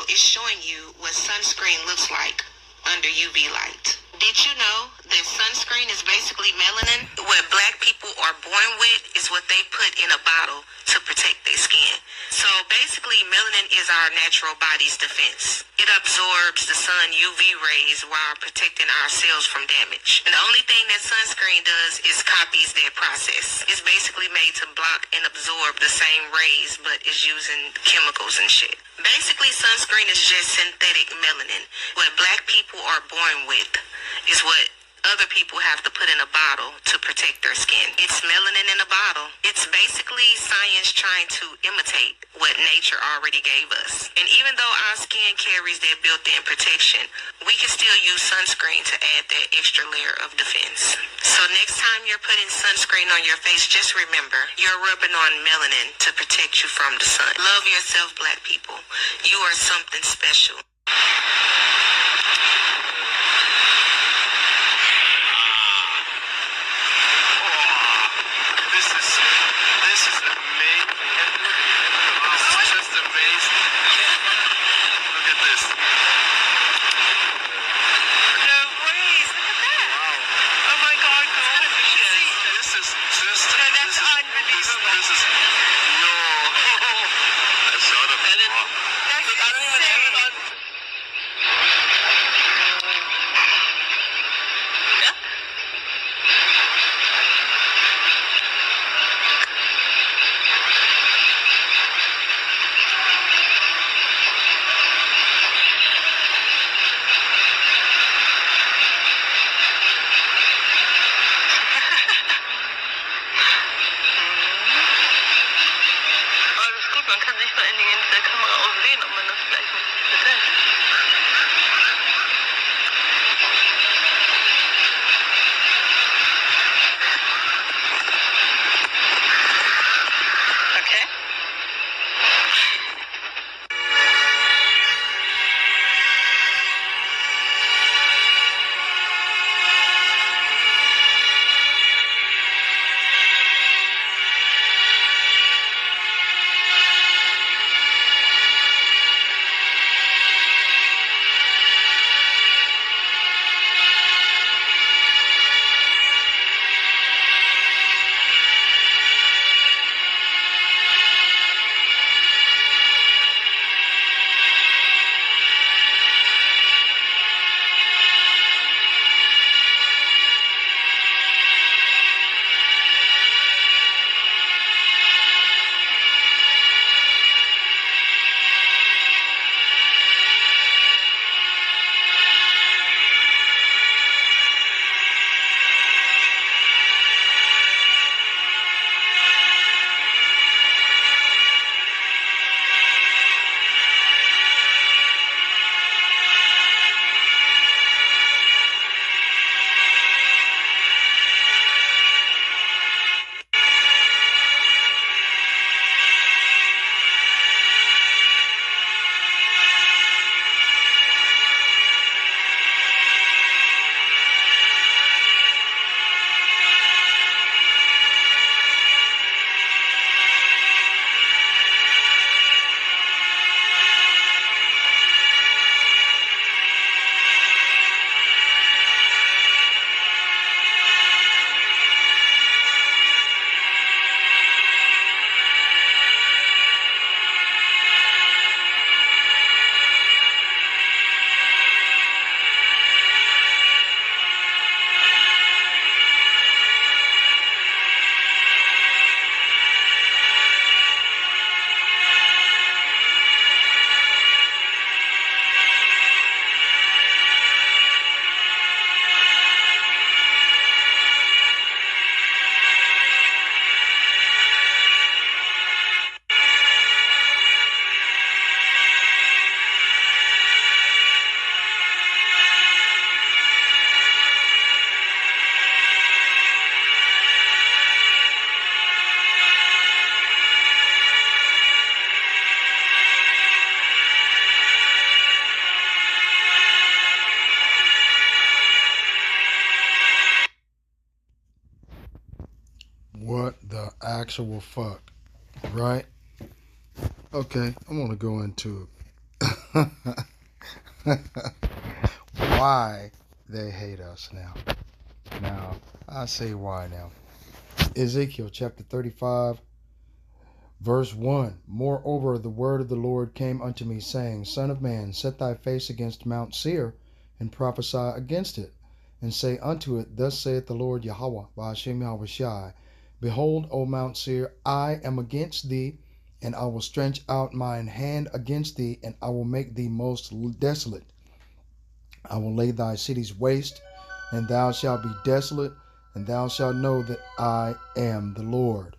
is showing you what sunscreen looks like under UV light. Did you know that sunscreen is basically melanin? What black people are born with is what they put in a bottle to protect their skin. So basically, melanin is our natural body's defense. It absorbs the sun UV rays while protecting our cells from damage. And the only thing that sunscreen does is copies that process. It's basically made to block and absorb the same rays, but is using chemicals and shit. Basically, sunscreen is just synthetic melanin. What black people are born with is what other people have to put in a bottle to protect their skin. It's melanin in a bottle. It's basically science trying to imitate what nature already gave us. And even though our skin carries that built-in protection, we can still use sunscreen to add that extra layer of defense. So next time you're putting sunscreen on your face, just remember, you're rubbing on melanin to protect you from the sun. Love yourself, black people. You are something special. This is amazing. This is just amazing. Look at this. No ways. Look at that. Wow. Oh my God. This is just... No, that's unbelievable. This is... No. I saw the... That's insane. Man kann sich vor allen Dingen in der Kamera auch sehen, ob man das gleich mit beteiligt. Okay. What the actual fuck, right? Okay, I'm gonna go into it. Why they hate us now. Now, I say why now. Ezekiel chapter 35, verse 1. Moreover, the word of the Lord came unto me, saying, Son of man, set thy face against Mount Seir, and prophesy against it, and say unto it, Thus saith the Lord Yahweh, Ba'ashem Yahushai, Behold, O Mount Seir, I am against thee, and I will stretch out mine hand against thee, and I will make thee most desolate. I will lay thy cities waste, and thou shalt be desolate, and thou shalt know that I am the Lord.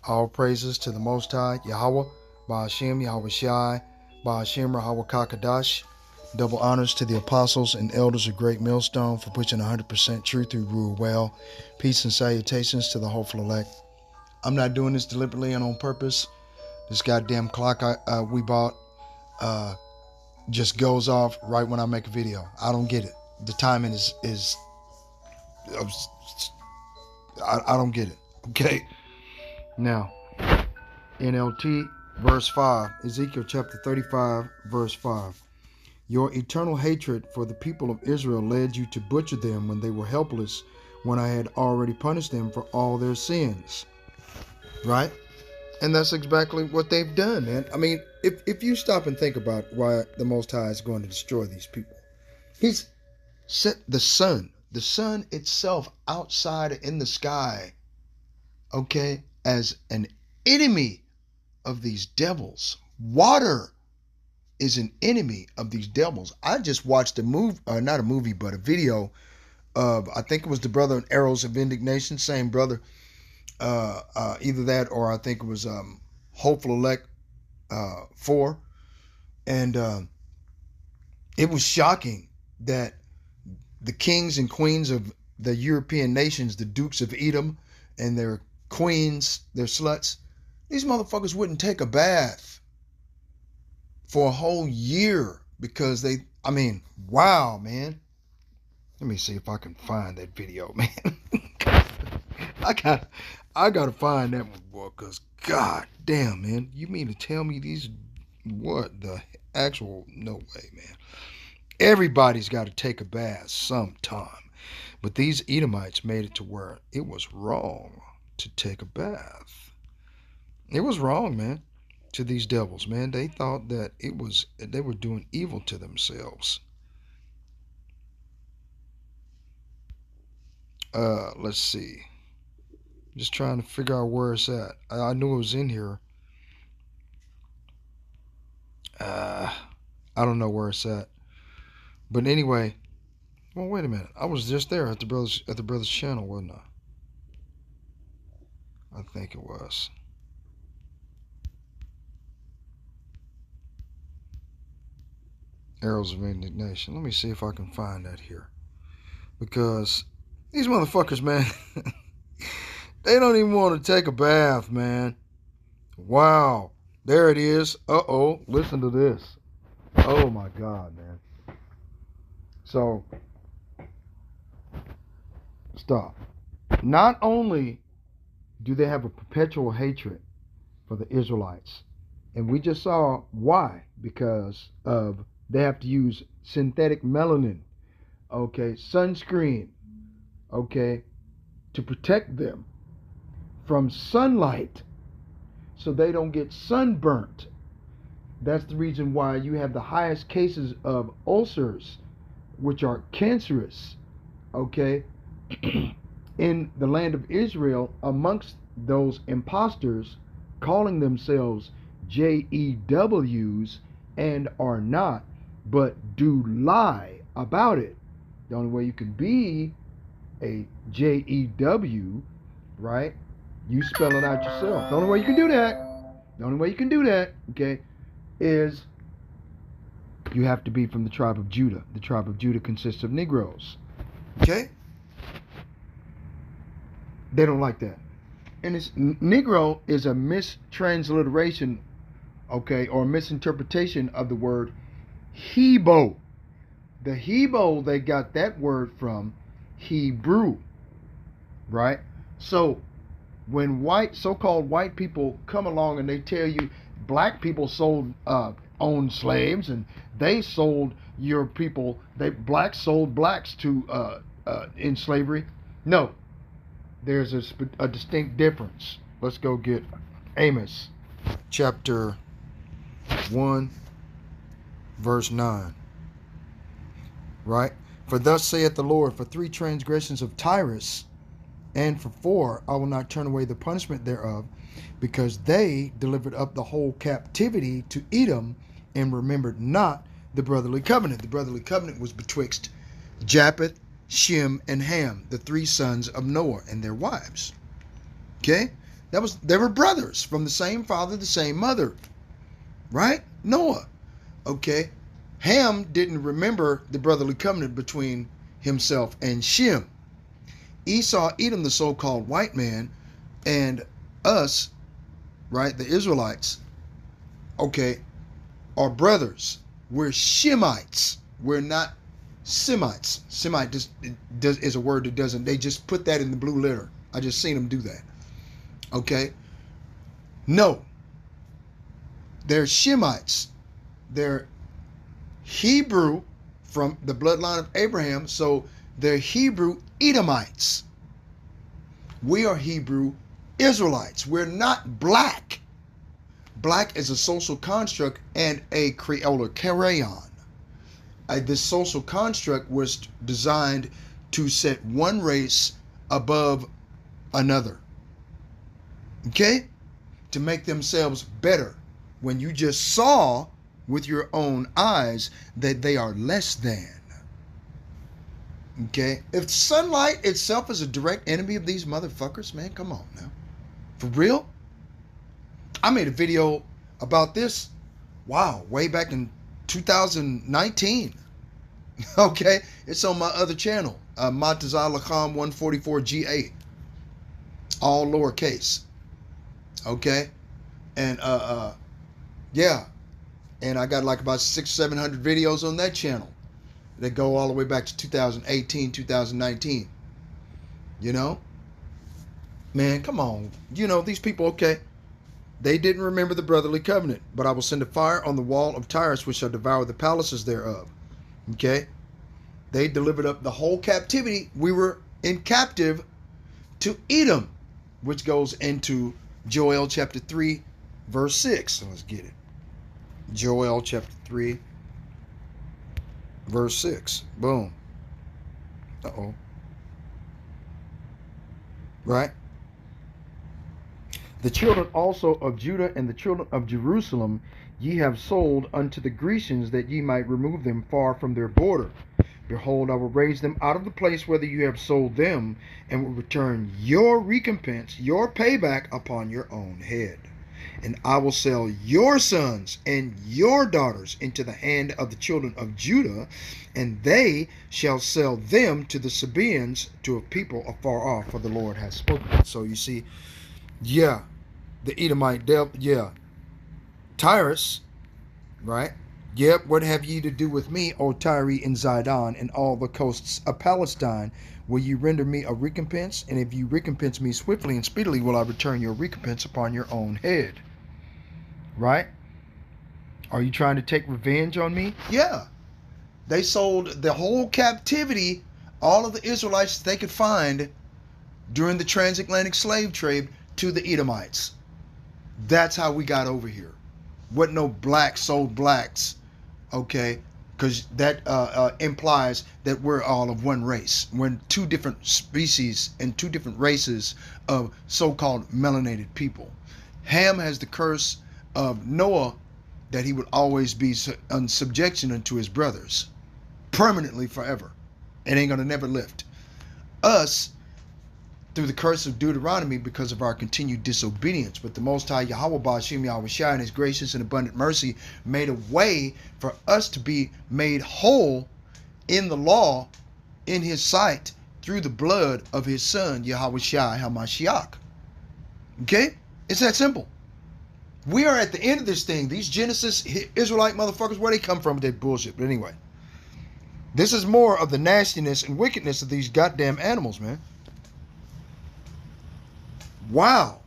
All praises to the Most High, Yahweh, Ba'ashem Yahushai, Ba'ashem Rahawakakadash. Double honors to the apostles and elders of Great Millstone for preaching 100% truth through rule well. Peace and salutations to the hopeful elect. I'm not doing this deliberately and on purpose. This goddamn clock we bought just goes off right when I make a video. I don't get it. The timing is I don't get it. Okay. Now, NLT verse 5, Ezekiel chapter 35 verse 5. Your eternal hatred for the people of Israel led you to butcher them when they were helpless, when I had already punished them for all their sins. Right? And that's exactly what they've done, man. I mean, if you stop and think about why the Most High is going to destroy these people, He's set the sun itself outside in the sky, okay, as an enemy of these devils. Water is an enemy of these devils. I just watched a movie, not a movie, but a video of, I think it was the brother in Arrows of Indignation, same brother. Either that or I think it was Hopeful Elect 4. And it was shocking that the kings and queens of the European nations, the Dukes of Edom and their queens, their sluts, these motherfuckers wouldn't take a bath for a whole year because wow, man. Let me see if I can find that video, man. I gotta find that one, boy, because god damn, man. You mean to tell me what the actual, no way, man. Everybody's got to take a bath sometime. But these Edomites made it to where it was wrong to take a bath. It was wrong, man, to these devils, man. They thought that they were doing evil to themselves. Let's see. Just trying to figure out where it's at. I knew it was in here. I don't know where it's at. But anyway, well, wait a minute. I was just there at the brother's channel, wasn't I? I think it was. Arrows of Indignation. Let me see if I can find that here. Because these motherfuckers, man, they don't even want to take a bath, man. Wow. There it is. Uh-oh. Listen to this. Oh, my God, man. So, stop. Not only do they have a perpetual hatred for the Israelites, and we just saw why, because of they have to use synthetic melanin, okay, sunscreen, okay, to protect them from sunlight so they don't get sunburnt. That's the reason why you have the highest cases of ulcers, which are cancerous, okay, in the land of Israel amongst those imposters calling themselves JEWs and are not, but do lie about it. The only way you can be a JEW, right? You spell it out yourself. The only way you can do that, okay, is you have to be from the tribe of Judah. The tribe of Judah consists of Negroes. Okay? They don't like that. And Negro is a mistransliteration, okay, or misinterpretation of the word Hebrew. The Hebrew, they got that word from Hebrew, right? So when so-called white people come along and they tell you black people sold owned slaves, and they sold your people. Blacks sold blacks to in slavery. No, there's a distinct difference. Let's go get Amos chapter 1 verse 9. Right? For thus saith the Lord, for 3 transgressions of Tyrus, and for 4 I will not turn away the punishment thereof, because they delivered up the whole captivity to Edom, and remembered not the brotherly covenant. The brotherly covenant was betwixt Japheth, Shem, and Ham, the 3 sons of Noah, and their wives. Okay? They were brothers from the same father, the same mother. Right? Noah. Okay? Ham didn't remember the brotherly covenant between himself and Shem. Esau, Edom, the so-called white man, and us, right, the Israelites, okay, are brothers. We're Shemites. We're not Semites. Semite is a word that doesn't, they just put that in the blue letter. I just seen them do that. Okay? No. They're Shemites. They're Hebrew from the bloodline of Abraham, so they're Hebrew Edomites. We are Hebrew Israelites. We're not black. Black is a social construct and a Creole crayon. This social construct was designed to set one race above another. Okay? To make themselves better. When you just saw with your own eyes that they are less than. Okay? If sunlight itself is a direct enemy of these motherfuckers, man, come on now. For real? I made a video about this, wow, way back in 2019. Okay? It's on my other channel, Matazal Lakham 144G8. All lowercase. Okay? And, yeah. And I got like about 600-700 videos on that channel that go all the way back to 2018, 2019. You know? Man, come on. You know, these people, okay, they didn't remember the brotherly covenant, but I will send a fire on the wall of Tyrus, which shall devour the palaces thereof. Okay? They delivered up the whole captivity. We were in captive to Edom, which goes into Joel chapter 3, verse 6. So let's get it. Joel chapter 3, verse 6. Boom. Uh-oh. Right? The children also of Judah and the children of Jerusalem ye have sold unto the Grecians, that ye might remove them far from their border. Behold, I will raise them out of the place whither you have sold them, and will return your recompense, your payback upon your own head. And I will sell your sons and your daughters into the hand of the children of Judah, and they shall sell them to the Sabaeans, to a people afar off, for the Lord has spoken. So you see, yeah, the Edomite devil, yeah. Tyrus, right? Yep, what have ye to do with me, O Tyre and Zidon, and all the coasts of Palestine? Will you render me a recompense? And if you recompense me swiftly and speedily, will I return your recompense upon your own head. Right? Are you trying to take revenge on me? Yeah. They sold the whole captivity, all of the Israelites they could find during the transatlantic slave trade, to the Edomites. That's how we got over here. Wasn't no blacks sold blacks. Okay? Because that implies that we're all of one race. We're 2 different species and 2 different races of so-called melanated people. Ham has the curse of Noah, that he would always be in subjection unto his brothers. Permanently, forever. It ain't going to never lift. Us, through the curse of Deuteronomy, because of our continued disobedience. But the Most High Yahweh Ba'ashem Yahushua in his gracious and abundant mercy made a way for us to be made whole in the law, in his sight, through the blood of his son, Yahushua HaMashiach. Okay? It's that simple. We are at the end of this thing. These Genesis Israelite motherfuckers, where they come from with that bullshit. But anyway, this is more of the nastiness and wickedness of these goddamn animals, man. Wow.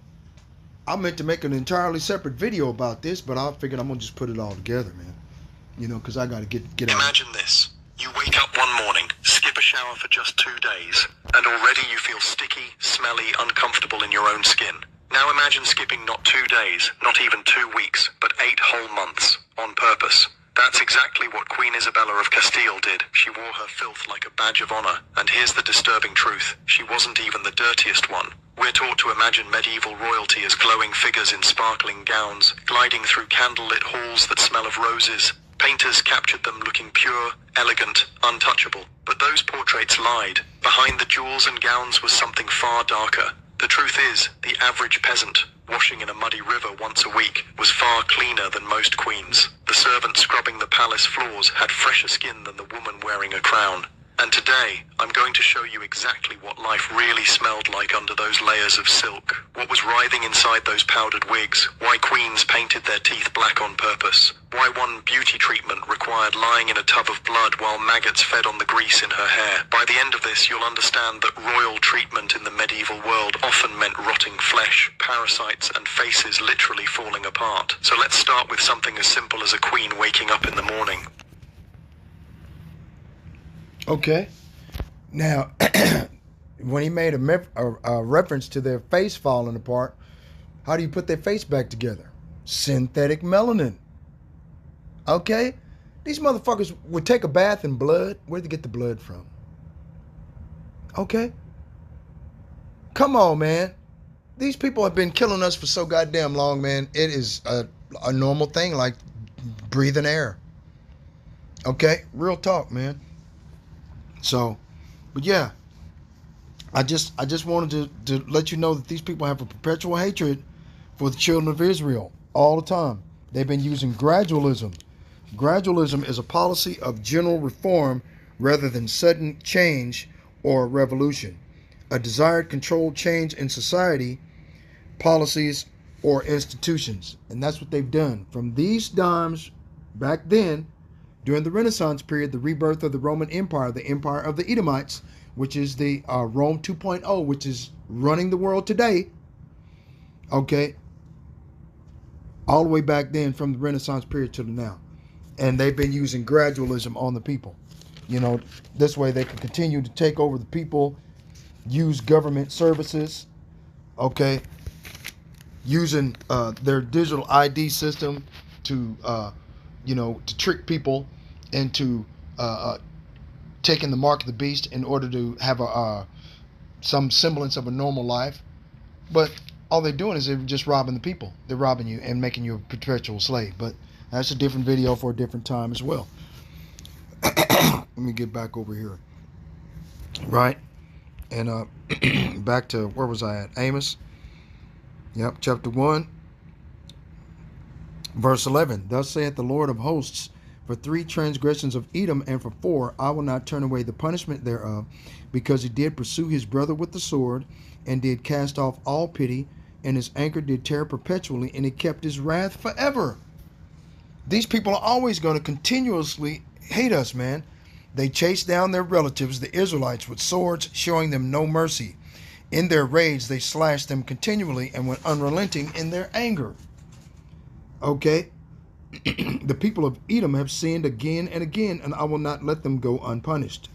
I meant to make an entirely separate video about this, but I figured I'm gonna just put it all together, man. You know, because I gotta get out. Imagine this. You wake up one morning, skip a shower for just 2 days, and already you feel sticky, smelly, uncomfortable in your own skin. Now imagine skipping not 2 days, not even 2 weeks, but 8 whole months, on purpose. That's exactly what Queen Isabella of Castile did. She wore her filth like a badge of honor, and here's the disturbing truth. She wasn't even the dirtiest one. We're taught to imagine medieval royalty as glowing figures in sparkling gowns, gliding through candlelit halls that smell of roses. Painters captured them looking pure, elegant, untouchable. But those portraits lied. Behind the jewels and gowns was something far darker. The truth is, the average peasant, washing in a muddy river once a week, was far cleaner than most queens. The servant scrubbing the palace floors had fresher skin than the woman wearing a crown. And today, I'm going to show you exactly what life really smelled like under those layers of silk. What was writhing inside those powdered wigs. Why queens painted their teeth black on purpose. Why one beauty treatment required lying in a tub of blood while maggots fed on the grease in her hair. By the end of this, you'll understand that royal treatment in the medieval world often meant rotting flesh, parasites, and faces literally falling apart. So let's start with something as simple as a queen waking up in the morning. Okay. Now, when he made a reference to their face falling apart, how do you put their face back together? Synthetic melanin. Okay? These motherfuckers would take a bath in blood. Where'd they get the blood from? Okay? Come on, man. These people have been killing us for so goddamn long, man. It is a normal thing, like breathing air. Okay? Real talk, man. So, but yeah, I just wanted to let you know that these people have a perpetual hatred for the children of Israel all the time. They've been using gradualism. Gradualism is a policy of general reform rather than sudden change or revolution. A desired controlled change in society, policies, or institutions. And that's what they've done. From these dimes back then, during the Renaissance period, the rebirth of the Roman Empire, the Empire of the Edomites, which is the Rome 2.0, which is running the world today. Okay. All the way back then from the Renaissance period to now. And they've been using gradualism on the people. You know, this way they can continue to take over the people, use government services, okay, using their digital ID system to, to trick people into taking the mark of the beast in order to have some semblance of a normal life. But all they're doing is they're just robbing the people. They're robbing you and making you a perpetual slave. But that's a different video for a different time as well. Let me get back over here. Right? And back to, where was I at? Amos. Yep, chapter 1. Verse 11. Thus saith the Lord of hosts, for 3 transgressions of Edom, and for 4, I will not turn away the punishment thereof, because he did pursue his brother with the sword, and did cast off all pity, and his anger did tear perpetually, and he kept his wrath forever. These people are always going to continuously hate us, man. They chase down their relatives, the Israelites, with swords, showing them no mercy. In their rage, they slash them continually, and went unrelenting in their anger. Okay? The people of Edom have sinned again and again, and I will not let them go unpunished.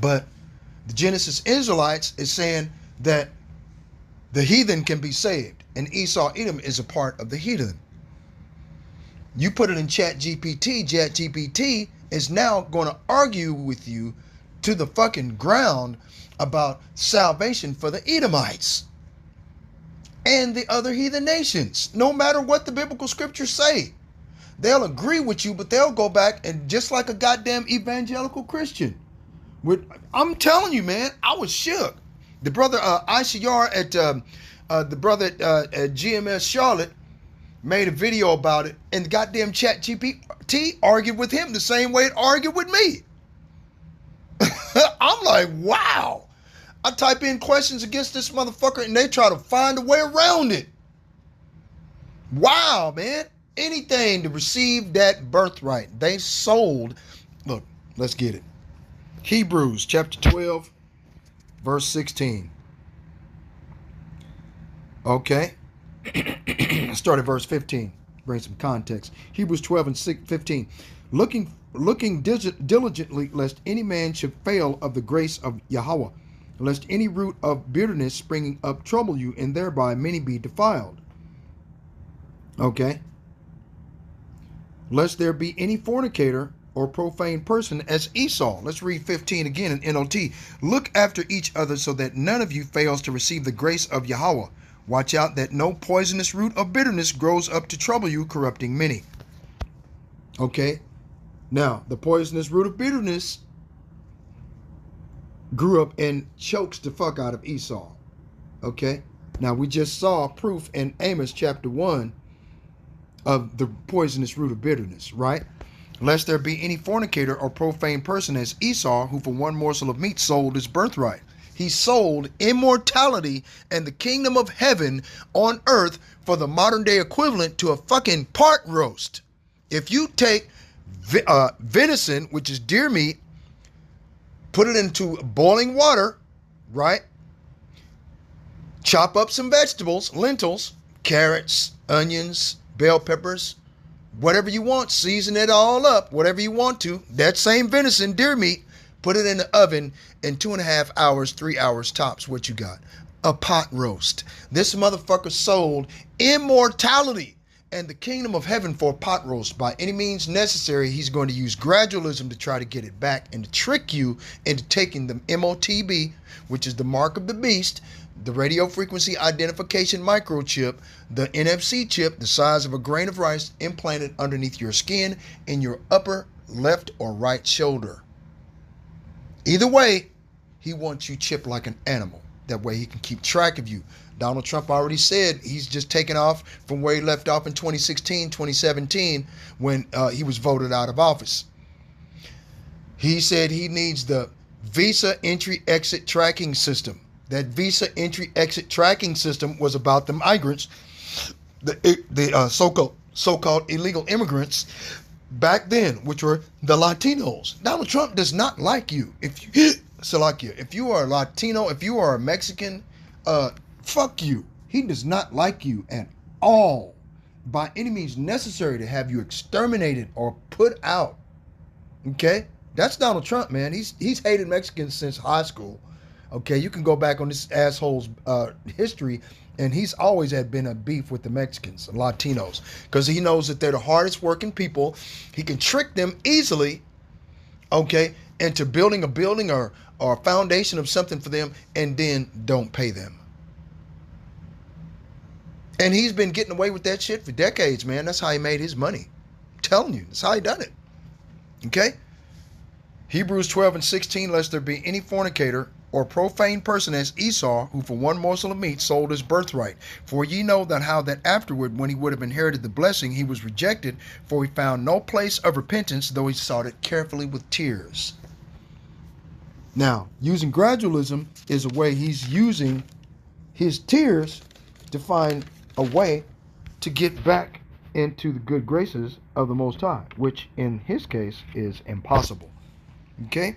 But the Genesis Israelites is saying that the heathen can be saved, and Esau Edom is a part of the heathen. You put it in ChatGPT is now going to argue with you to the fucking ground about salvation for the Edomites and the other heathen nations. No matter what the biblical scriptures say, they'll agree with you, but they'll go back and just like a goddamn evangelical Christian. I'm telling you, man, I was shook. The brother ICR at the brother at GMS Charlotte made a video about it, and goddamn ChatGPT argued with him the same way it argued with me. I'm like, wow. I type in questions against this motherfucker and they try to find a way around it. Wow, man. Anything to receive that birthright. They sold. Look, let's get it. Hebrews chapter 12, verse 16. Okay. Start at verse 15. Bring some context. Hebrews 12 and 15. Looking diligently, lest any man should fail of the grace of Yahweh, lest any root of bitterness springing up trouble you, and thereby many be defiled. Okay. Lest there be any fornicator or profane person as Esau. Let's read 15 again in NLT. Look after each other so that none of you fails to receive the grace of Yahweh. Watch out that no poisonous root of bitterness grows up to trouble you, corrupting many. Okay. Now, the poisonous root of bitterness grew up and chokes the fuck out of Esau. Okay. Now, we just saw proof in Amos chapter 1 of the poisonous root of bitterness, right? Lest there be any fornicator or profane person as Esau, who for one morsel of meat sold his birthright. He sold immortality and the kingdom of heaven on earth for the modern day equivalent to a fucking pot roast. If you take venison, which is deer meat, put it into boiling water, right? Chop up some vegetables, lentils, carrots, onions, bell peppers, whatever you want, season it all up, whatever you want to. That same venison, deer meat, put it in the oven in 2.5 hours, 3 hours tops. What you got? A pot roast. This motherfucker sold immortality and the kingdom of heaven for a pot roast. By any means necessary, he's going to use gradualism to try to get it back and to trick you into taking the MOTB, which is the mark of the beast, the radio frequency identification microchip, the NFC chip, the size of a grain of rice, implanted underneath your skin in your upper left or right shoulder. Either way, he wants you chipped like an animal. That way he can keep track of you. Donald Trump already said he's just taken off from where he left off in 2016, 2017, when he was voted out of office. He said he needs the Visa entry-exit tracking system. That Visa entry-exit tracking system was about the migrants, the so-called illegal immigrants back then, which were the Latinos. Donald Trump does not like you. If you are a Latino, if you are a Mexican, fuck you. He does not like you at all. By any means necessary to have you exterminated or put out. Okay? That's Donald Trump, man. He's hated Mexicans since high school. Okay, you can go back on this asshole's history, and he's always had been a beef with the Mexicans, Latinos, because he knows that they're the hardest working people. He can trick them easily, okay, into building a building or a foundation of something for them, and then don't pay them. And he's been getting away with that shit for decades, man. That's how he made his money. I'm telling you, that's how he done it. Okay? Hebrews 12 and 16, lest there be any fornicator or profane person as Esau, who for one morsel of meat sold his birthright. For ye know that how that afterward, when he would have inherited the blessing, he was rejected, for he found no place of repentance, though he sought it carefully with tears. Now, using gradualism is a way he's using his tears to find a way to get back into the good graces of the Most High, which in his case is impossible. Okay?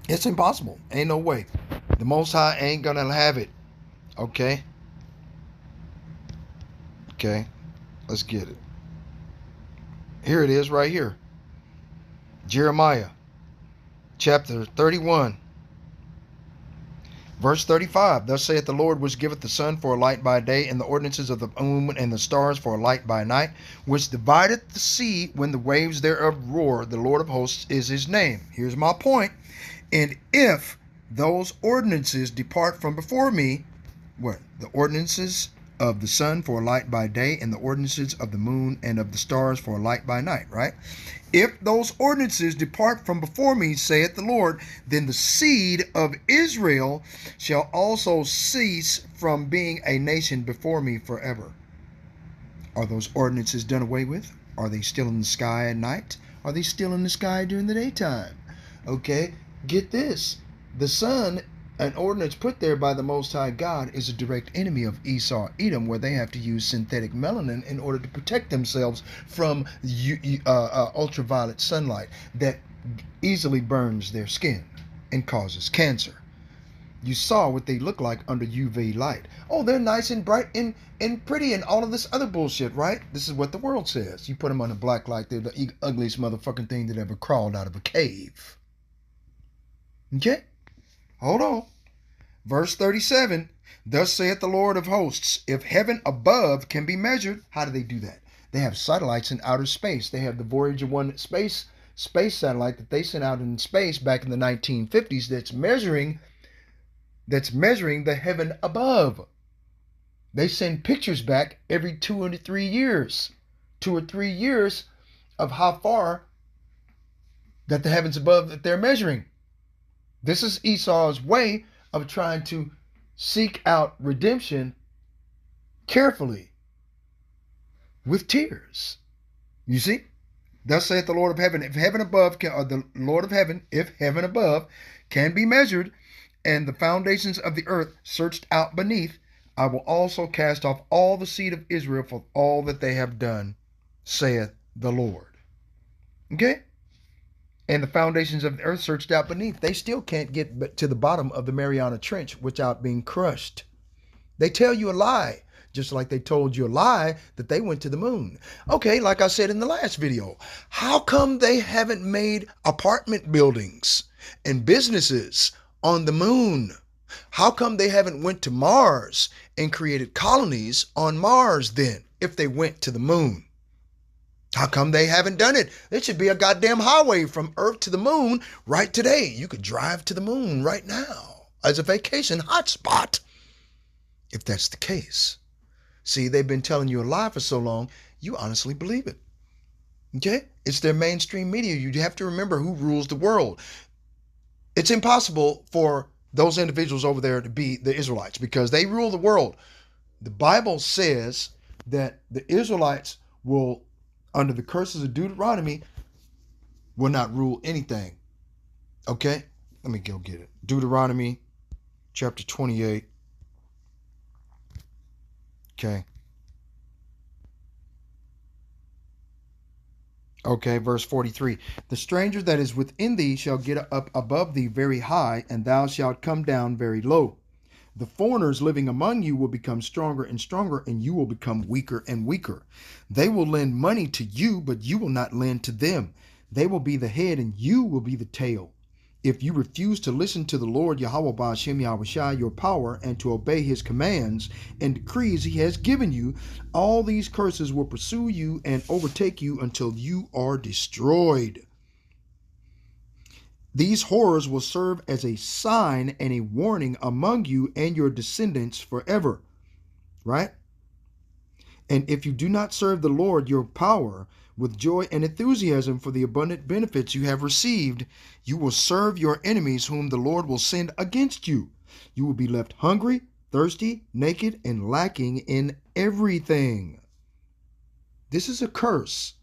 It's impossible. Ain't no way. The Most High ain't gonna have it. Okay? Okay. Let's get it. Here it is right here. Jeremiah chapter 31. Verse 35. Thus saith the Lord, which giveth the sun for a light by day, and the ordinances of the moon and the stars for a light by night, which divideth the sea when the waves thereof roar. The Lord of hosts is his name. Here's my point. And if those ordinances depart from before me, what? The ordinances of the sun for a light by day, and the ordinances of the moon and of the stars for a light by night, right? If those ordinances depart from before me, saith the Lord, then the seed of Israel shall also cease from being a nation before me forever. Are those ordinances done away with? Are they still in the sky at night? Are they still in the sky during the daytime? Okay? Get this. The sun, an ordinance put there by the Most High God, is a direct enemy of Esau, Edom, where they have to use synthetic melanin in order to protect themselves from ultraviolet sunlight that easily burns their skin and causes cancer. You saw what they look like under UV light. Oh, they're nice and bright and pretty and all of this other bullshit, right? This is what the world says. You put them under black light, they're the ugliest motherfucking thing that ever crawled out of a cave. Okay? Hold on. Verse 37, thus saith the Lord of hosts, if heaven above can be measured, how do they do that? They have satellites in outer space. They have the Voyager 1 space satellite that they sent out in space back in the 1950s that's measuring the heaven above. They send pictures back every 2 or 3 years. 2 or 3 years of how far that the heavens above that they're measuring. This is Esau's way of trying to seek out redemption carefully with tears. You see? Thus saith the Lord of heaven, if heaven above can, or the Lord of heaven, if heaven above can be measured, and the foundations of the earth searched out beneath, I will also cast off all the seed of Israel for all that they have done, saith the Lord. Okay? And the foundations of the earth searched out beneath. They still can't get to the bottom of the Mariana Trench without being crushed. They tell you a lie, just like they told you a lie that they went to the moon. Okay, like I said in the last video, how come they haven't made apartment buildings and businesses on the moon? How come they haven't went to Mars and created colonies on Mars then, if they went to the moon? How come they haven't done it? It should be a goddamn highway from Earth to the moon right today. You could drive to the moon right now as a vacation hotspot, if that's the case. See, they've been telling you a lie for so long, you honestly believe it. Okay? It's their mainstream media. You have to remember who rules the world. It's impossible for those individuals over there to be the Israelites because they rule the world. The Bible says that the Israelites will, under the curses of Deuteronomy, will not rule anything. Okay? Let me go get it. Deuteronomy chapter 28. Okay. Okay, verse 43. The stranger that is within thee shall get up above thee very high, and thou shalt come down very low. The foreigners living among you will become stronger and stronger, and you will become weaker and weaker. They will lend money to you, but you will not lend to them. They will be the head, and you will be the tail. If you refuse to listen to the Lord Yahweh Ba'ashem Yahushua, your power, and to obey his commands and decrees he has given you, all these curses will pursue you and overtake you until you are destroyed. These horrors will serve as a sign and a warning among you and your descendants forever. Right? And if you do not serve the Lord your power with joy and enthusiasm for the abundant benefits you have received, you will serve your enemies whom the Lord will send against you. You will be left hungry, thirsty, naked, and lacking in everything. This is a curse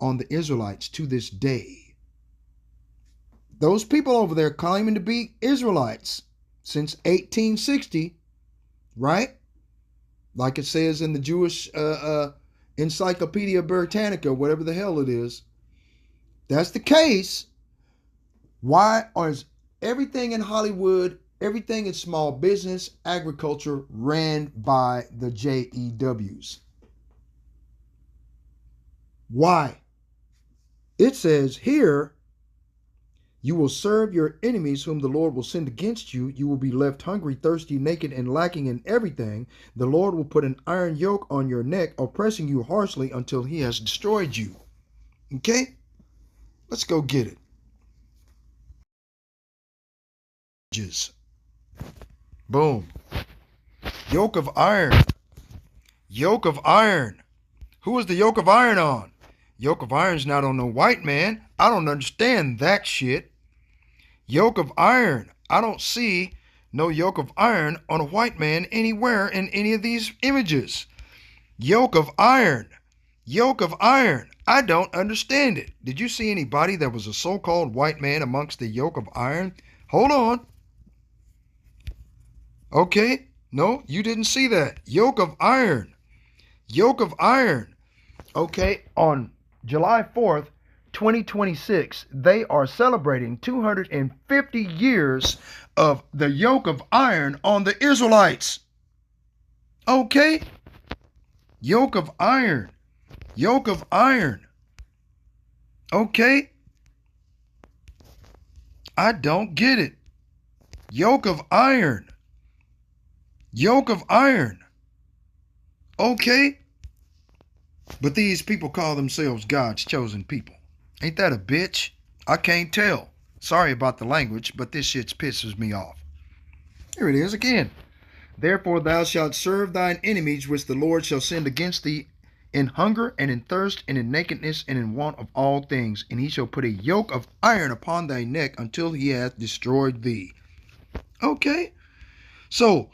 on the Israelites to this day. Those people over there claiming to be Israelites since 1860, right? Like it says in the Jewish Encyclopedia Britannica, whatever the hell it is. That's the case. Why is everything in Hollywood, everything in small business, agriculture ran by the JEWs? Why? It says here, you will serve your enemies whom the Lord will send against you. You will be left hungry, thirsty, naked, and lacking in everything. The Lord will put an iron yoke on your neck, oppressing you harshly until he has destroyed you. Okay? Let's go get it. Boom. Yoke of iron. Yoke of iron. Who is the yoke of iron on? Yoke of iron's not on no white man. I don't understand that shit. Yoke of iron. I don't see no yoke of iron on a white man anywhere in any of these images. Yoke of iron. Yoke of iron. I don't understand it. Did you see anybody that was a so-called white man amongst the yoke of iron? Hold on. Okay. No, you didn't see that. Yoke of iron. Yoke of iron. Okay, on July 4th, 2026, they are celebrating 250 years of iron on the Israelites. Okay? Yoke of iron. Yoke of iron. Okay? I don't get it. Yoke of iron. Yoke of iron. Okay? But these people call themselves God's chosen people. Ain't that a bitch? I can't tell. Sorry about the language, but this shit pisses me off. Here it is again. Therefore thou shalt serve thine enemies, which the Lord shall send against thee, in hunger and in thirst and in nakedness and in want of all things. And he shall put a yoke of iron upon thy neck until he hath destroyed thee. Okay? So,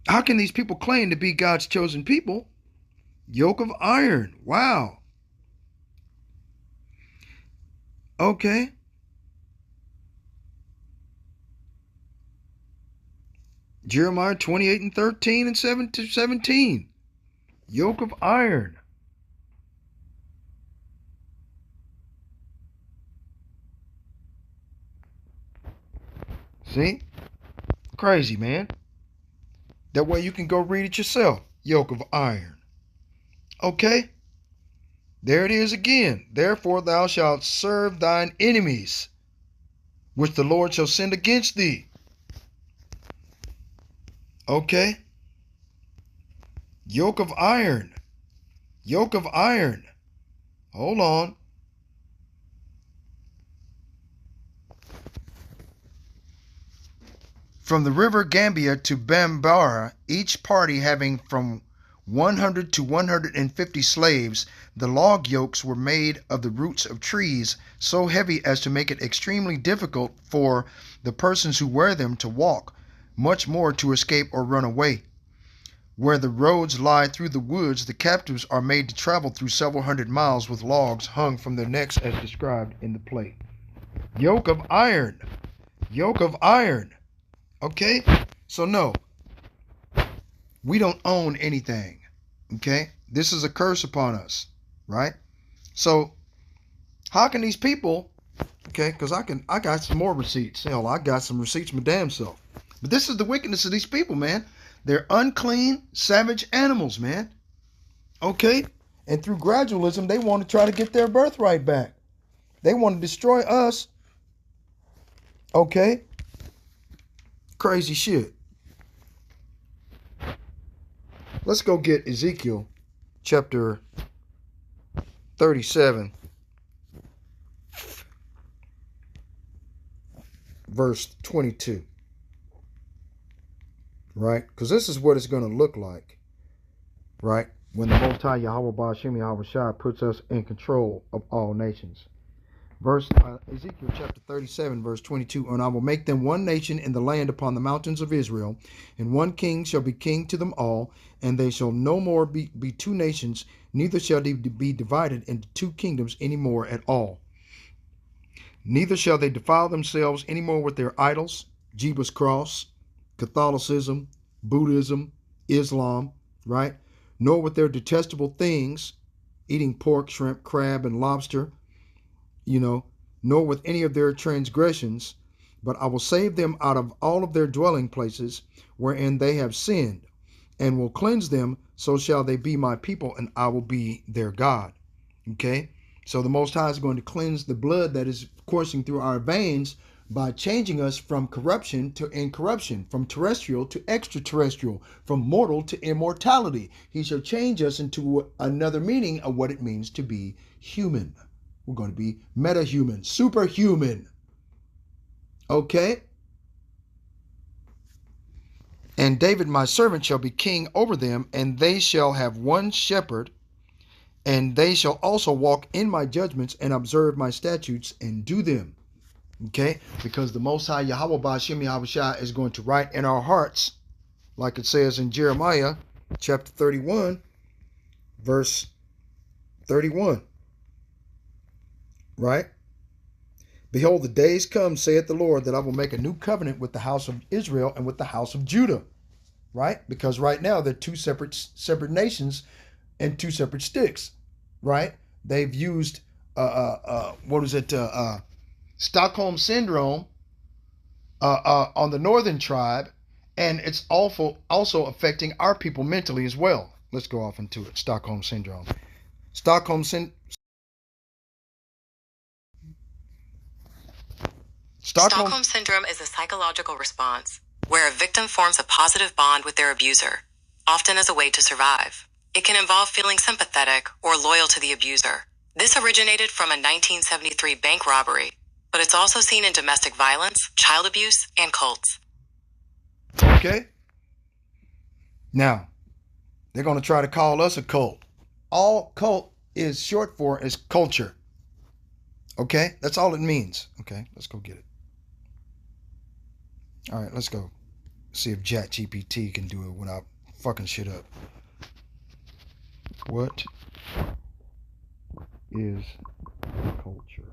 how can these people claim to be God's chosen people? Yoke of iron. Wow. Okay. Jeremiah 28 and 13 and 7 to 17. Yoke of iron. See? Crazy, man. That way you can go read it yourself. Yoke of iron. Okay? There it is again. Therefore thou shalt serve thine enemies, which the Lord shall send against thee. Okay? Yoke of iron. Yoke of iron. Hold on. From the river Gambia to Bambara, each party having from 100 to 150 slaves, the log yokes were made of the roots of trees, so heavy as to make it extremely difficult for the persons who wear them to walk, much more to escape or run away. Where the roads lie through the woods, the captives are made to travel through several hundred miles with logs hung from their necks as described in the plate. Yoke of iron. Yoke of iron. Okay? So no, we don't own anything. Okay? This is a curse upon us. Right? So, how can these people, okay, because I got some more receipts. Hell, I got some receipts my damn self. But this is the wickedness of these people, man. They're unclean, savage animals, man. Okay? And through gradualism, they want to try to get their birthright back. They want to destroy us. Okay? Crazy shit. Let's go get Ezekiel chapter 37, verse 22. Right? Because this is what it's going to look like. Right? When the Most High Yahweh Ba'ashem Yahweh Shai puts us in control of all nations. Ezekiel chapter 37, verse 22. And I will make them one nation in the land upon the mountains of Israel, and one king shall be king to them all, and they shall no more be two nations, neither shall they be divided into two kingdoms any more at all. Neither shall they defile themselves any more with their idols, Jehovah's cross, Catholicism, Buddhism, Islam, right? Nor with their detestable things, eating pork, shrimp, crab, and lobster, nor with any of their transgressions, but I will save them out of all of their dwelling places wherein they have sinned, and will cleanse them, so shall they be my people, and I will be their God. Okay? So the Most High is going to cleanse the blood that is coursing through our veins by changing us from corruption to incorruption, from terrestrial to extraterrestrial, from mortal to immortality. He shall change us into another meaning of what it means to be human. We're going to be metahuman, superhuman. Okay? And David my servant shall be king over them, and they shall have one shepherd, and they shall also walk in my judgments and observe my statutes and do them. Okay? Because the Most High Yahweh Ba'ashem Yahweh Shai is going to write in our hearts, like it says in Jeremiah chapter 31, verse 31. Right? Behold, the days come, saith the Lord, that I will make a new covenant with the house of Israel and with the house of Judah. Right? Because right now they're two separate nations and two separate sticks. Right? They've used Stockholm syndrome on the northern tribe, and it's also affecting our people mentally as well. Let's go off into it. Stockholm Syndrome. Stockholm Syndrome Syndrome is a psychological response where a victim forms a positive bond with their abuser, often as a way to survive. It can involve feeling sympathetic or loyal to the abuser. This originated from a 1973 bank robbery, but it's also seen in domestic violence, child abuse, and cults. Okay? Now, they're going to try to call us a cult. All cult is short for is culture. Okay? That's all it means. Okay, let's go get it. All right, let's go. See if ChatGPT can do it without fucking shit up. What is culture?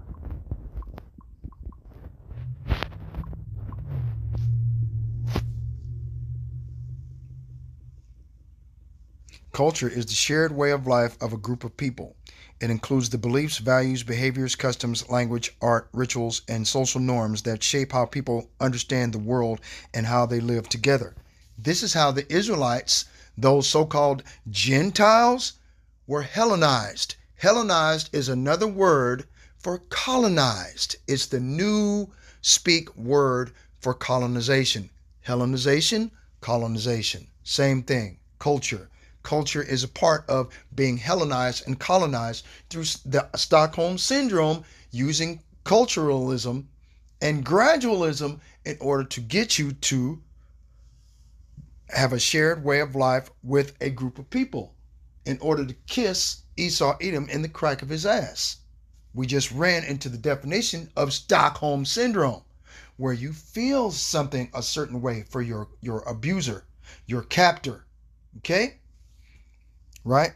Culture is the shared way of life of a group of people. It includes the beliefs, values, behaviors, customs, language, art, rituals, and social norms that shape how people understand the world and how they live together. This is how the Israelites, those so-called Gentiles, were Hellenized. Hellenized is another word for colonized. It's the new speak word for colonization. Hellenization, colonization. Same thing. Culture. Culture is a part of being Hellenized and colonized through the Stockholm Syndrome, using culturalism and gradualism in order to get you to have a shared way of life with a group of people, in order to kiss Esau Edom in the crack of his ass. We just ran into the definition of Stockholm Syndrome, where you feel something a certain way for your abuser, your captor. Okay? Right?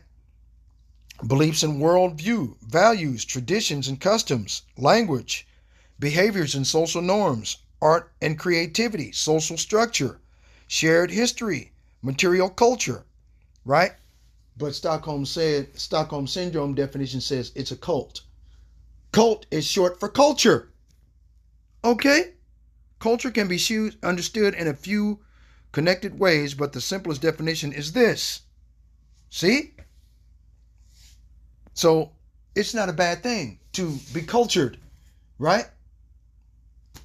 Beliefs and worldview, values, traditions and customs, language, behaviors and social norms, art and creativity, social structure, shared history, material culture, right? But Stockholm Syndrome definition says it's a cult. Cult is short for culture. Okay? Culture can be understood in a few connected ways, but the simplest definition is this. See? So it's not a bad thing to be cultured, right?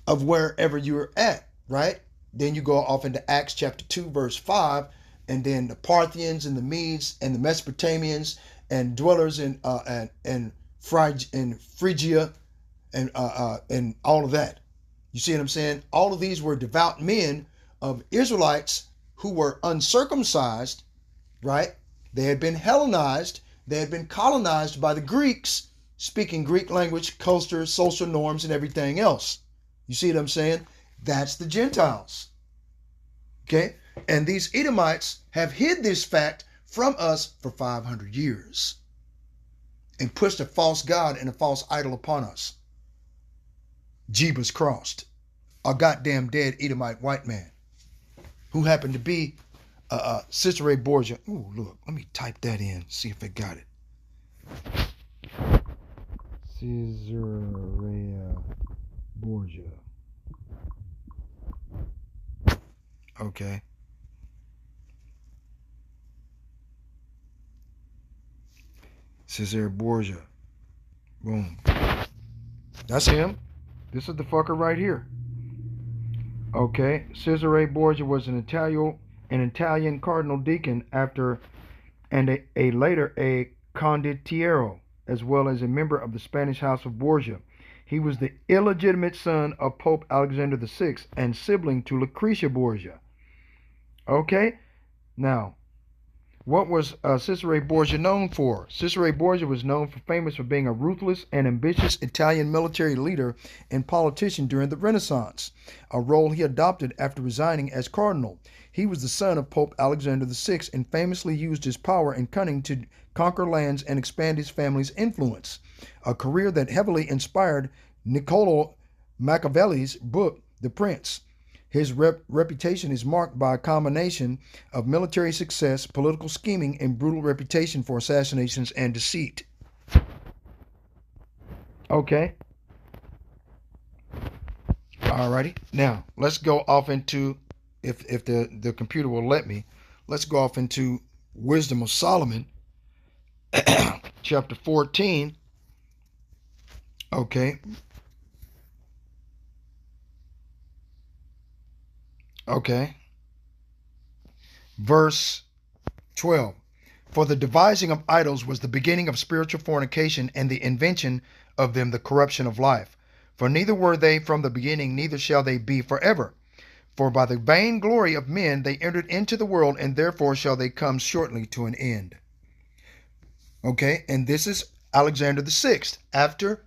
Of wherever you're at, right? Then you go off into Acts chapter 2, verse 5, and then the Parthians and the Medes and the Mesopotamians and dwellers in Phrygia and all of that. You see what I'm saying? All of these were devout men of Israelites who were uncircumcised, right? They had been Hellenized. They had been colonized by the Greeks, speaking Greek language, culture, social norms, and everything else. You see what I'm saying? That's the Gentiles. Okay? And these Edomites have hid this fact from us for 500 years and pushed a false god and a false idol upon us. Jeebus crossed. A goddamn dead Edomite white man who happened to be Cesare Borgia. Ooh, look, let me type that in, see if it got it. Cesare Borgia. Okay. Cesare Borgia. Boom. That's him. This is the fucker right here. Okay. Cesare Borgia was an Italian cardinal deacon and later a condottiero, as well as a member of the Spanish House of Borgia. He was the illegitimate son of Pope Alexander VI and sibling to Lucretia Borgia. Okay, now, what was Cesare Borgia known for? Cesare Borgia was famous for being a ruthless and ambitious Italian military leader and politician during the Renaissance, a role he adopted after resigning as cardinal. He was the son of Pope Alexander VI and famously used his power and cunning to conquer lands and expand his family's influence, a career that heavily inspired Niccolo Machiavelli's book, The Prince. His reputation is marked by a combination of military success, political scheming, and brutal reputation for assassinations and deceit. Okay. All Alrighty. Now let's go off into, if the computer will let me, let's go off into Wisdom of Solomon, chapter 14. Okay. Okay. Verse 12. For the devising of idols was the beginning of spiritual fornication, and the invention of them the corruption of life. For neither were they from the beginning, neither shall they be forever. For by the vain glory of men they entered into the world, and therefore shall they come shortly to an end. Okay, and this is Alexander the Sixth. After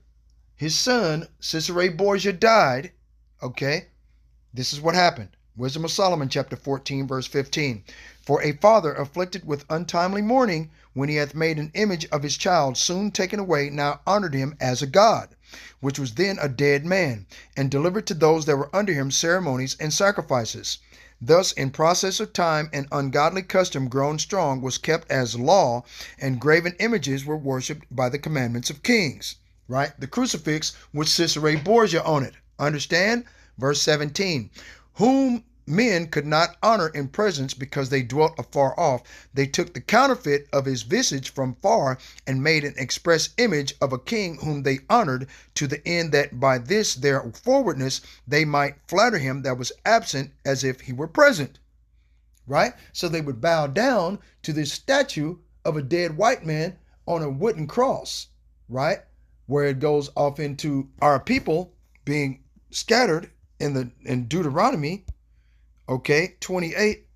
his son, Cicero Borgia, died, okay, this is what happened. Wisdom of Solomon, chapter 14, verse 15. For a father afflicted with untimely mourning, when he hath made an image of his child soon taken away, now honored him as a god, which was then a dead man, and delivered to those that were under him ceremonies and sacrifices. Thus, in process of time, an ungodly custom grown strong was kept as law, and graven images were worshipped by the commandments of kings. Right? The crucifix with Cicero Borgia on it. Understand? Verse 17. Whom men could not honor in presence because they dwelt afar off, they took the counterfeit of his visage from far, and made an express image of a king whom they honored, to the end that by this their forwardness they might flatter him that was absent as if he were present. Right? So they would bow down to this statue of a dead white man on a wooden cross. Right? Where it goes off into our people being scattered in Deuteronomy, okay, 28,